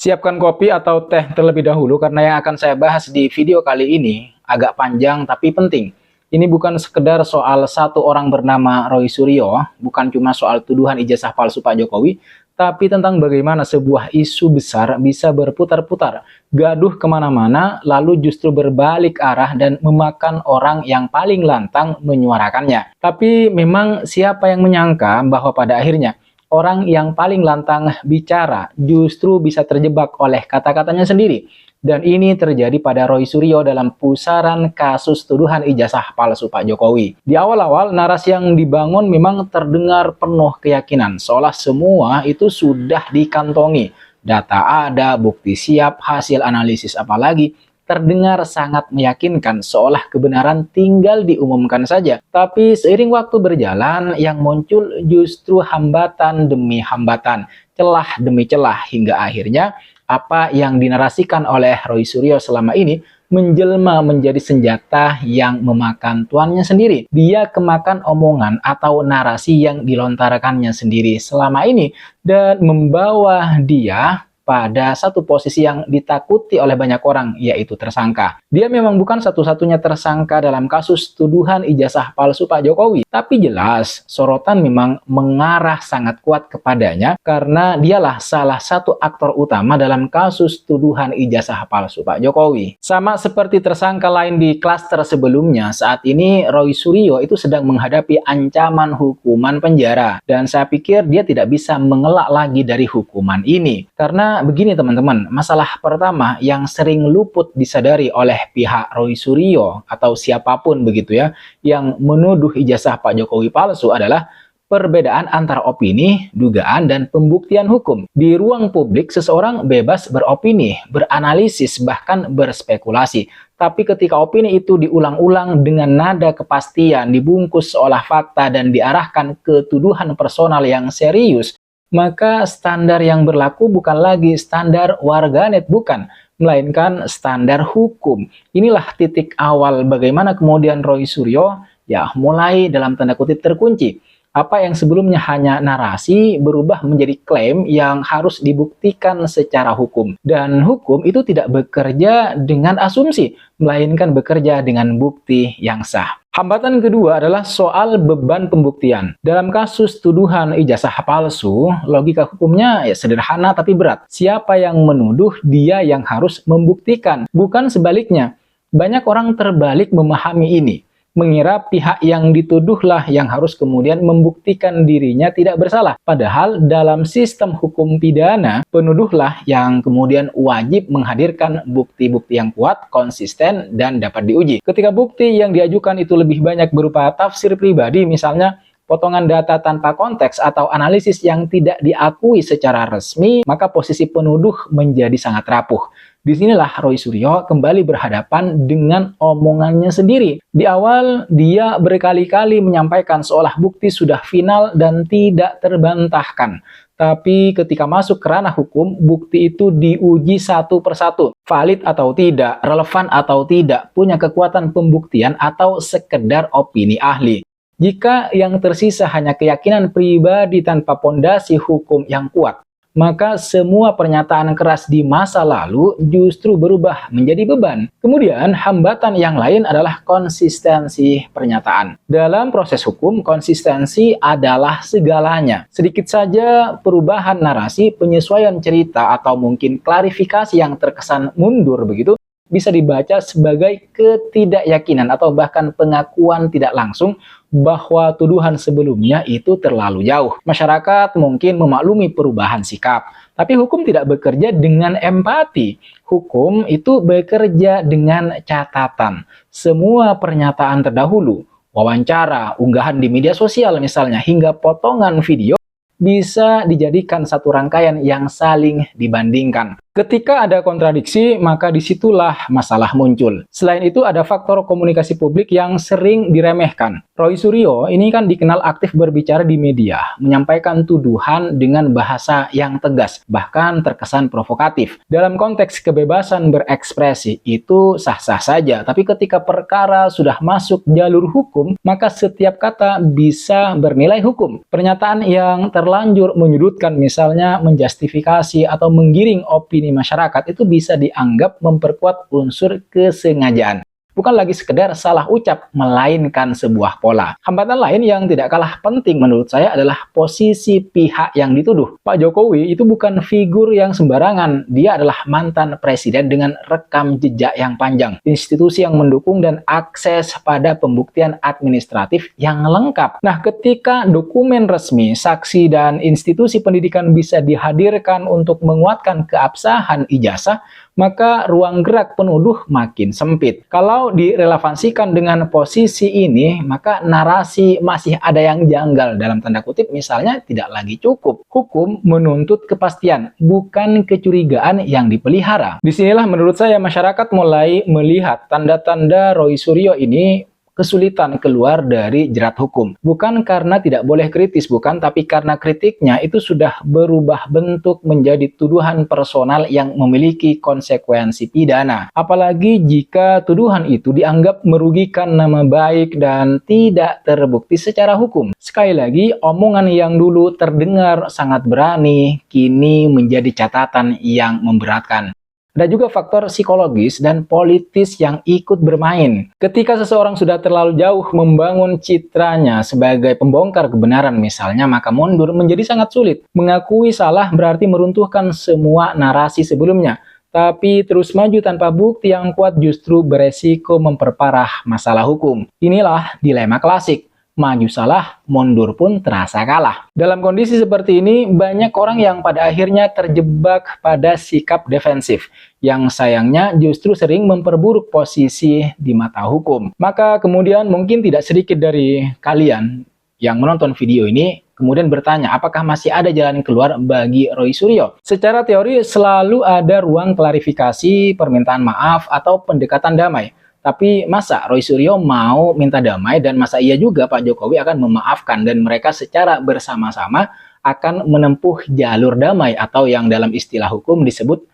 Siapkan kopi atau teh terlebih dahulu karena yang akan saya bahas di video kali ini agak panjang tapi penting. Ini bukan sekedar soal satu orang bernama Roy Suryo, bukan cuma soal tuduhan ijazah palsu Pak Jokowi, tapi tentang bagaimana sebuah isu besar bisa berputar-putar, gaduh kemana-mana, lalu justru berbalik arah dan memakan orang yang paling lantang menyuarakannya. Tapi memang siapa yang menyangka bahwa pada akhirnya orang yang paling lantang bicara justru bisa terjebak oleh kata-katanya sendiri. Dan ini terjadi pada Roy Suryo dalam pusaran kasus tuduhan ijazah palsu Pak Jokowi. Di awal-awal, narasi yang dibangun memang terdengar penuh keyakinan, seolah semua itu sudah dikantongi. Data ada, bukti siap, hasil analisis apalagi, terdengar sangat meyakinkan, seolah kebenaran tinggal diumumkan saja. Tapi seiring waktu berjalan, yang muncul justru hambatan demi hambatan, celah demi celah, hingga akhirnya apa yang dinarasikan oleh Roy Suryo selama ini menjelma menjadi senjata yang memakan tuannya sendiri. Dia kemakan omongan atau narasi yang dilontarkannya sendiri selama ini dan membawa dia pada satu posisi yang ditakuti oleh banyak orang, yaitu tersangka. Dia memang bukan satu-satunya tersangka dalam kasus tuduhan ijazah palsu Pak Jokowi, tapi jelas sorotan memang mengarah sangat kuat kepadanya karena dialah salah satu aktor utama dalam kasus tuduhan ijazah palsu Pak Jokowi. Sama seperti tersangka lain di klaster sebelumnya, saat ini Roy Suryo itu sedang menghadapi ancaman hukuman penjara, dan saya pikir dia tidak bisa mengelak lagi dari hukuman ini. Karena begini teman-teman, masalah pertama yang sering luput disadari oleh pihak Roy Suryo atau siapapun begitu ya, yang menuduh ijazah Pak Jokowi palsu adalah perbedaan antara opini, dugaan, dan pembuktian hukum. Di ruang publik, seseorang bebas beropini, beranalisis, bahkan berspekulasi. Tapi ketika opini itu diulang-ulang dengan nada kepastian, dibungkus seolah fakta, dan diarahkan ke tuduhan personal yang serius, maka standar yang berlaku bukan lagi standar warganet, bukan, melainkan standar hukum. Inilah titik awal bagaimana kemudian Roy Suryo ya mulai dalam tanda kutip terkunci. Apa yang sebelumnya hanya narasi berubah menjadi klaim yang harus dibuktikan secara hukum. Dan hukum itu tidak bekerja dengan asumsi, melainkan bekerja dengan bukti yang sah. Hambatan kedua adalah soal beban pembuktian. Dalam kasus tuduhan ijazah palsu, logika hukumnya ya sederhana tapi berat. Siapa yang menuduh, dia yang harus membuktikan, bukan sebaliknya. Banyak orang terbalik memahami ini, mengira pihak yang dituduhlah yang harus kemudian membuktikan dirinya tidak bersalah. Padahal dalam sistem hukum pidana, penuduhlah yang kemudian wajib menghadirkan bukti-bukti yang kuat, konsisten, dan dapat diuji. Ketika bukti yang diajukan itu lebih banyak berupa tafsir pribadi, misalnya potongan data tanpa konteks atau analisis yang tidak diakui secara resmi, maka posisi penuduh menjadi sangat rapuh. Disinilah Roy Suryo kembali berhadapan dengan omongannya sendiri. Di awal, dia berkali-kali menyampaikan seolah bukti sudah final dan tidak terbantahkan. Tapi ketika masuk ke ranah hukum, bukti itu diuji satu persatu. Valid atau tidak, relevan atau tidak, punya kekuatan pembuktian atau sekedar opini ahli. Jika yang tersisa hanya keyakinan pribadi tanpa pondasi hukum yang kuat, maka semua pernyataan keras di masa lalu justru berubah menjadi beban. Kemudian, hambatan yang lain adalah konsistensi pernyataan. Dalam proses hukum, konsistensi adalah segalanya. Sedikit saja perubahan narasi, penyesuaian cerita, atau mungkin klarifikasi yang terkesan mundur begitu, bisa dibaca sebagai ketidakyakinan atau bahkan pengakuan tidak langsung bahwa tuduhan sebelumnya itu terlalu jauh. Masyarakat mungkin memaklumi perubahan sikap, tapi hukum tidak bekerja dengan empati. Hukum itu bekerja dengan catatan. Semua pernyataan terdahulu, wawancara, unggahan di media sosial misalnya, hingga potongan video bisa dijadikan satu rangkaian yang saling dibandingkan. Ketika ada kontradiksi, maka disitulah masalah muncul. Selain itu, ada faktor komunikasi publik yang sering diremehkan. Roy Suryo ini kan dikenal aktif berbicara di media, menyampaikan tuduhan dengan bahasa yang tegas, bahkan terkesan provokatif. Dalam konteks kebebasan berekspresi, itu sah-sah saja. Tapi ketika perkara sudah masuk jalur hukum, maka setiap kata bisa bernilai hukum. Pernyataan yang terlanjur menyudutkan, misalnya menjustifikasi atau menggiring opini opini masyarakat itu bisa dianggap memperkuat unsur kesengajaan. Bukan lagi sekedar salah ucap, melainkan sebuah pola. Hambatan lain yang tidak kalah penting menurut saya adalah posisi pihak yang dituduh. Pak Jokowi itu bukan figur yang sembarangan. Dia adalah mantan presiden dengan rekam jejak yang panjang, institusi yang mendukung dan akses pada pembuktian administratif yang lengkap. Nah, ketika dokumen resmi, saksi, dan institusi pendidikan bisa dihadirkan untuk menguatkan keabsahan ijazah, maka ruang gerak penuduh makin sempit. Kalau direlevansikan dengan posisi ini, maka narasi masih ada yang janggal, dalam tanda kutip misalnya tidak lagi cukup. Hukum menuntut kepastian, bukan kecurigaan yang dipelihara. Disinilah menurut saya masyarakat mulai melihat tanda-tanda Roy Suryo ini kesulitan keluar dari jerat hukum. Bukan karena tidak boleh kritis, bukan, tapi karena kritiknya itu sudah berubah bentuk menjadi tuduhan personal yang memiliki konsekuensi pidana. Apalagi jika tuduhan itu dianggap merugikan nama baik dan tidak terbukti secara hukum. Sekali lagi, omongan yang dulu terdengar sangat berani, kini menjadi catatan yang memberatkan. Ada juga faktor psikologis dan politis yang ikut bermain. Ketika seseorang sudah terlalu jauh membangun citranya sebagai pembongkar kebenaran misalnya, maka mundur menjadi sangat sulit. Mengakui salah berarti meruntuhkan semua narasi sebelumnya. Tapi terus maju tanpa bukti yang kuat justru beresiko memperparah masalah hukum. Inilah dilema klasik. Maju salah, mundur pun terasa kalah. Dalam kondisi seperti ini, banyak orang yang pada akhirnya terjebak pada sikap defensif, yang sayangnya justru sering memperburuk posisi di mata hukum. Maka kemudian mungkin tidak sedikit dari kalian yang menonton video ini kemudian bertanya, apakah masih ada jalan keluar bagi Roy Suryo? Secara teori selalu ada ruang klarifikasi, permintaan maaf, atau pendekatan damai. Tapi masa Roy Suryo mau minta damai, dan masa iya juga Pak Jokowi akan memaafkan dan mereka secara bersama-sama akan menempuh jalur damai atau yang dalam istilah hukum disebut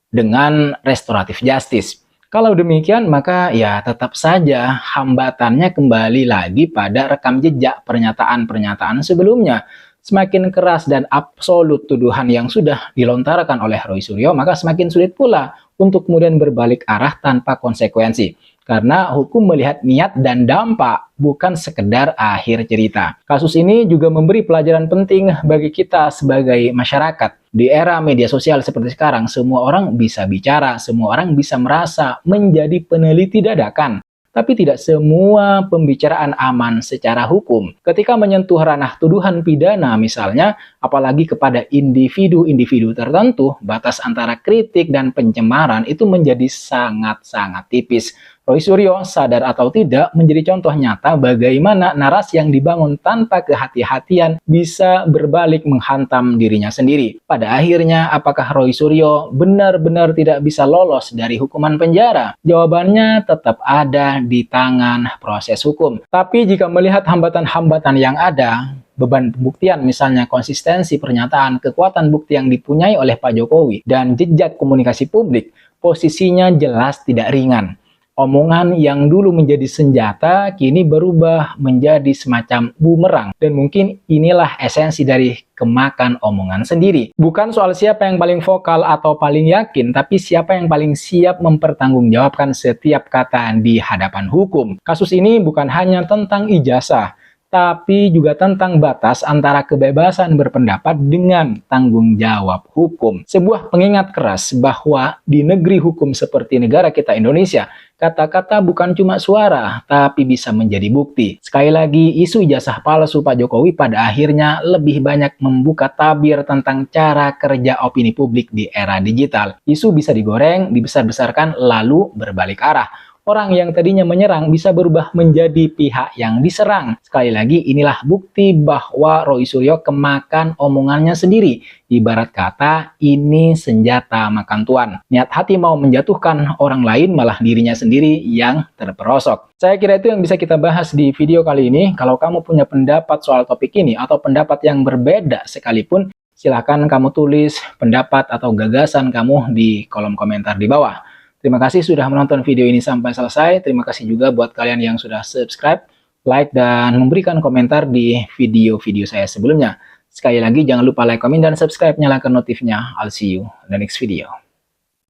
dengan restoratif justice. Kalau demikian maka ya tetap saja hambatannya kembali lagi pada rekam jejak pernyataan-pernyataan sebelumnya. Semakin keras dan absolut tuduhan yang sudah dilontarkan oleh Roy Suryo, maka semakin sulit pula untuk kemudian berbalik arah tanpa konsekuensi. Karena hukum melihat niat dan dampak, bukan sekedar akhir cerita. Kasus ini juga memberi pelajaran penting bagi kita sebagai masyarakat. Di era media sosial seperti sekarang, semua orang bisa bicara, semua orang bisa merasa menjadi peneliti dadakan. Tapi tidak semua pembicaraan aman secara hukum. Ketika menyentuh ranah tuduhan pidana misalnya, apalagi kepada individu-individu tertentu, batas antara kritik dan pencemaran itu menjadi sangat-sangat tipis. Roy Suryo, sadar atau tidak, menjadi contoh nyata bagaimana narasi yang dibangun tanpa kehati-hatian bisa berbalik menghantam dirinya sendiri. Pada akhirnya, apakah Roy Suryo benar-benar tidak bisa lolos dari hukuman penjara? Jawabannya tetap ada di tangan proses hukum. Tapi jika melihat hambatan-hambatan yang ada, beban pembuktian misalnya konsistensi pernyataan, kekuatan bukti yang dipunyai oleh Pak Jokowi, dan jejak komunikasi publik, posisinya jelas tidak ringan. Omongan yang dulu menjadi senjata kini berubah menjadi semacam bumerang. Dan mungkin inilah esensi dari kemakan omongan sendiri. Bukan soal siapa yang paling vokal atau paling yakin, tapi siapa yang paling siap mempertanggungjawabkan setiap kata di hadapan hukum. Kasus ini bukan hanya tentang ijazah, tapi juga tentang batas antara kebebasan berpendapat dengan tanggung jawab hukum. Sebuah pengingat keras bahwa di negeri hukum seperti negara kita Indonesia, kata-kata bukan cuma suara, tapi bisa menjadi bukti. Sekali lagi, isu ijazah palsu Pak Jokowi pada akhirnya lebih banyak membuka tabir tentang cara kerja opini publik di era digital. Isu bisa digoreng, dibesar-besarkan, lalu berbalik arah. Orang yang tadinya menyerang bisa berubah menjadi pihak yang diserang. Sekali lagi, inilah bukti bahwa Roy Suryo kemakan omongannya sendiri. Ibarat kata, ini senjata makan tuan. Niat hati mau menjatuhkan orang lain, malah dirinya sendiri yang terperosok. Saya kira itu yang bisa kita bahas di video kali ini. Kalau kamu punya pendapat soal topik ini, atau pendapat yang berbeda sekalipun, silahkan kamu tulis pendapat atau gagasan kamu di kolom komentar di bawah. Terima kasih sudah menonton video ini sampai selesai. Terima kasih juga buat kalian yang sudah subscribe, like, dan memberikan komentar di video-video saya sebelumnya. Sekali lagi jangan lupa like, komen, dan subscribe, nyalakan notifnya. I'll see you in the next video.